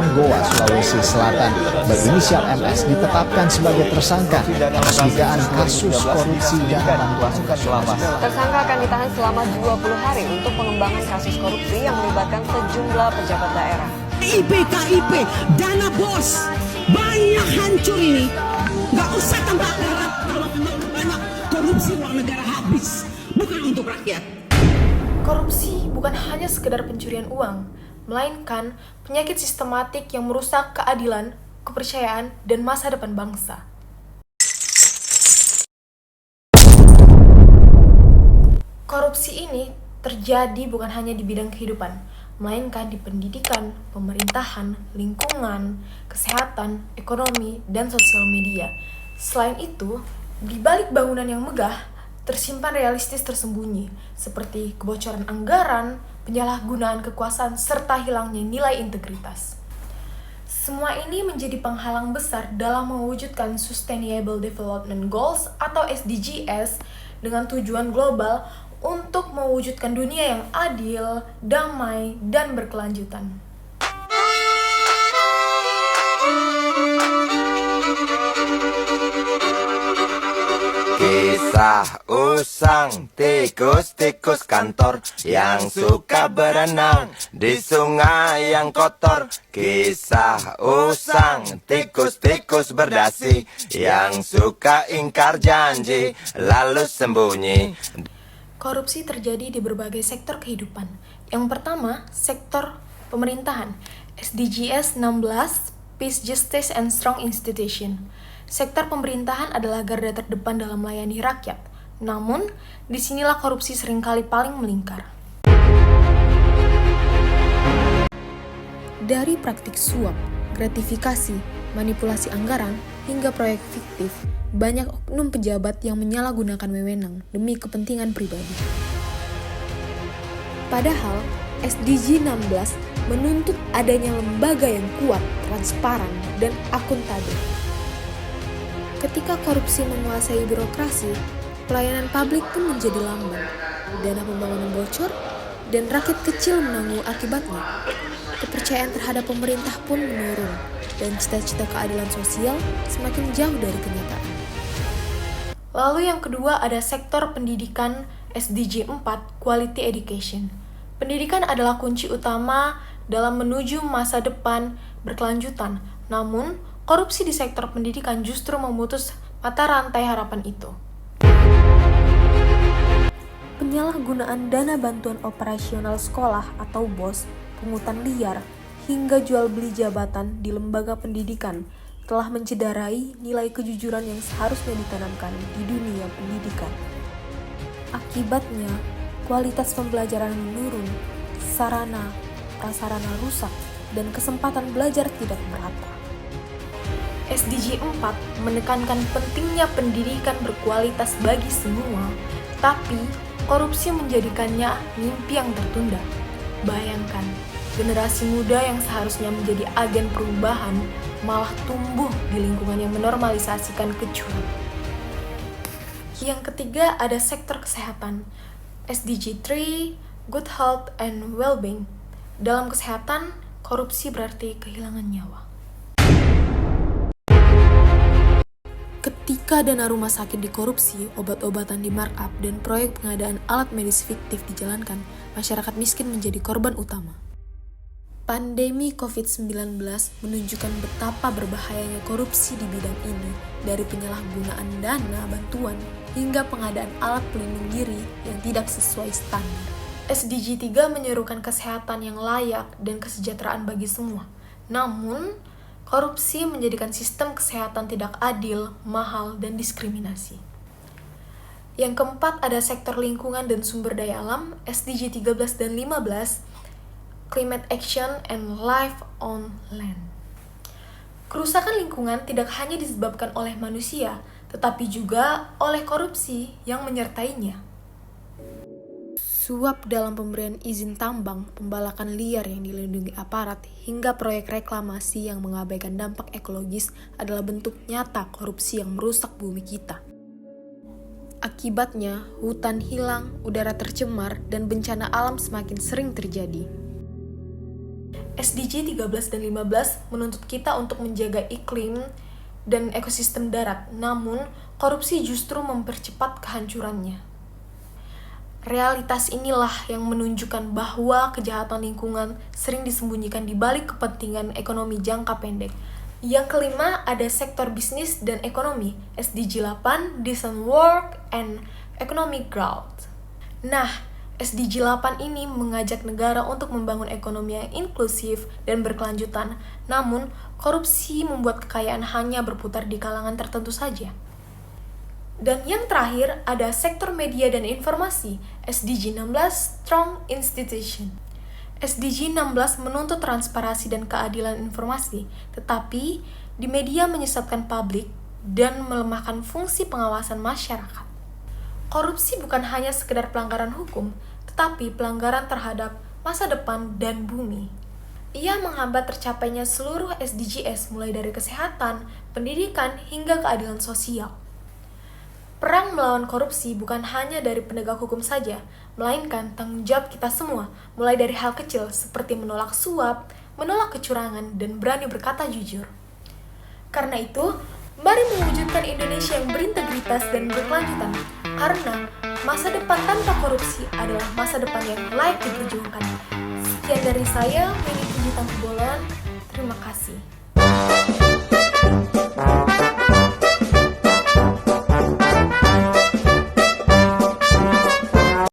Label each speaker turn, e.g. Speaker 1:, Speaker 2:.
Speaker 1: Kabupaten Goa, Sulawesi Selatan, berinisial MS ditetapkan sebagai tersangka atas dugaan kasus korupsi dana bantuan sosial.
Speaker 2: Tersangka akan ditahan selama 20 hari untuk pengembangan kasus korupsi yang melibatkan sejumlah pejabat daerah.
Speaker 3: KIP, dana bos, banyak hancur ini. Gak usah tambah harap kalau memang banyak korupsi uang negara habis, bukan untuk rakyat.
Speaker 4: Korupsi bukan hanya sekedar pencurian uang, melainkan penyakit sistematik yang merusak keadilan, kepercayaan, dan masa depan bangsa. Korupsi ini terjadi bukan hanya di bidang kehidupan, melainkan di pendidikan, pemerintahan, lingkungan, kesehatan, ekonomi, dan sosial media. Selain itu, di balik bangunan yang megah, tersimpan realistis tersembunyi, seperti kebocoran anggaran, penyalahgunaan kekuasaan, serta hilangnya nilai integritas. Semua ini menjadi penghalang besar dalam mewujudkan Sustainable Development Goals atau SDGs dengan tujuan global untuk mewujudkan dunia yang adil, damai, dan berkelanjutan.
Speaker 5: Kisah usang tikus-tikus kantor yang suka berenang di sungai yang kotor. Kisah usang tikus-tikus berdasi yang suka ingkar janji lalu sembunyi.
Speaker 4: Korupsi terjadi di berbagai sektor kehidupan. Yang pertama, sektor pemerintahan. SDGs 16, Peace, Justice, and Strong Institution. Sektor pemerintahan adalah garda terdepan dalam melayani rakyat. Namun, disinilah korupsi seringkali paling melingkar. Dari praktik suap, gratifikasi, manipulasi anggaran, hingga proyek fiktif, banyak oknum pejabat yang menyalahgunakan wewenang demi kepentingan pribadi. Padahal, SDG 16 menuntut adanya lembaga yang kuat, transparan, dan akuntabel. Ketika korupsi menguasai birokrasi, pelayanan publik pun menjadi lamban, dana pembangunan bocor, dan rakyat kecil menanggung akibatnya. Kepercayaan terhadap pemerintah pun menurun, dan cita-cita keadilan sosial semakin jauh dari kenyataan. Lalu yang kedua ada sektor pendidikan SDG 4, Quality Education. Pendidikan adalah kunci utama dalam menuju masa depan berkelanjutan, namun korupsi di sektor pendidikan justru memutus mata rantai harapan itu. Penyalahgunaan dana bantuan operasional sekolah atau BOS, pungutan liar, hingga jual beli jabatan di lembaga pendidikan telah mencederai nilai kejujuran yang seharusnya ditanamkan di dunia pendidikan. Akibatnya, kualitas pembelajaran menurun, sarana, prasarana rusak, dan kesempatan belajar tidak merata. SDG 4 menekankan pentingnya pendidikan berkualitas bagi semua, tapi korupsi menjadikannya mimpi yang tertunda. Bayangkan, generasi muda yang seharusnya menjadi agen perubahan malah tumbuh di lingkungan yang menormalisasikan kecurangan. Yang ketiga ada sektor kesehatan. SDG 3, Good Health and Well-being. Dalam kesehatan, korupsi berarti kehilangan nyawa. Ketika dana rumah sakit dikorupsi, obat-obatan dimarkup, dan proyek pengadaan alat medis fiktif dijalankan, masyarakat miskin menjadi korban utama. Pandemi COVID-19 menunjukkan betapa berbahayanya korupsi di bidang ini, dari penyalahgunaan dana bantuan hingga pengadaan alat pelindung diri yang tidak sesuai standar. SDG 3 menyerukan kesehatan yang layak dan kesejahteraan bagi semua. Namun, korupsi menjadikan sistem kesehatan tidak adil, mahal, dan diskriminasi. Yang keempat ada sektor lingkungan dan sumber daya alam, SDG 13 dan 15, Climate Action and Life on Land. Kerusakan lingkungan tidak hanya disebabkan oleh manusia, tetapi juga oleh korupsi yang menyertainya. Suap dalam pemberian izin tambang, pembalakan liar yang dilindungi aparat, hingga proyek reklamasi yang mengabaikan dampak ekologis adalah bentuk nyata korupsi yang merusak bumi kita. Akibatnya, hutan hilang, udara tercemar, dan bencana alam semakin sering terjadi. SDG 13 dan 15 menuntut kita untuk menjaga iklim dan ekosistem darat, namun korupsi justru mempercepat kehancurannya. Realitas inilah yang menunjukkan bahwa kejahatan lingkungan sering disembunyikan di balik kepentingan ekonomi jangka pendek. Yang kelima, ada sektor bisnis dan ekonomi, SDG 8, Decent Work and Economic Growth. Nah, SDG 8 ini mengajak negara untuk membangun ekonomi yang inklusif dan berkelanjutan, namun korupsi membuat kekayaan hanya berputar di kalangan tertentu saja. Dan yang terakhir, ada sektor media dan informasi, SDG 16, Strong Institution. SDG 16 menuntut transparansi dan keadilan informasi, tetapi di media menyesatkan publik dan melemahkan fungsi pengawasan masyarakat. Korupsi bukan hanya sekedar pelanggaran hukum, tetapi pelanggaran terhadap masa depan dan bumi. Ia menghambat tercapainya seluruh SDGs mulai dari kesehatan, pendidikan, hingga keadilan sosial. Perang melawan korupsi bukan hanya dari penegak hukum saja, melainkan tanggung jawab kita semua, mulai dari hal kecil seperti menolak suap, menolak kecurangan, dan berani berkata jujur. Karena itu, mari mewujudkan Indonesia yang berintegritas dan berkelanjutan, karena masa depan tanpa korupsi adalah masa depan yang layak diperjuangkan. Sekian dari saya, Meli Puji Tampu Bolon. Terima kasih.